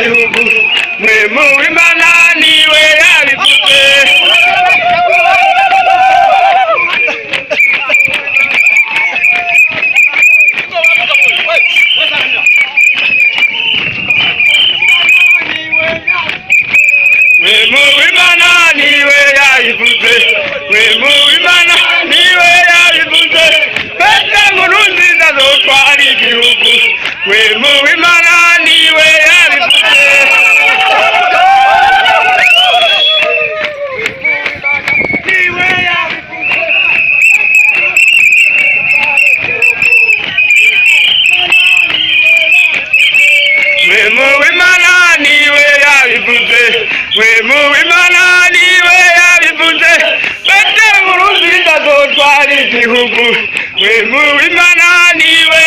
igihugu mwe mu Imana niwe yabivuze mwe mu Imana niwe yabivuze mwe mu Imana niwe yabivuze bete Nkurunziza azotwara igihugu mwe mu Imana niwe yabivuze mwe mu Imana niwe yabivuze mwe mu Imana niwe yabivuze bete Nkurunziza azotwara igihugu mwe mu Imana niwe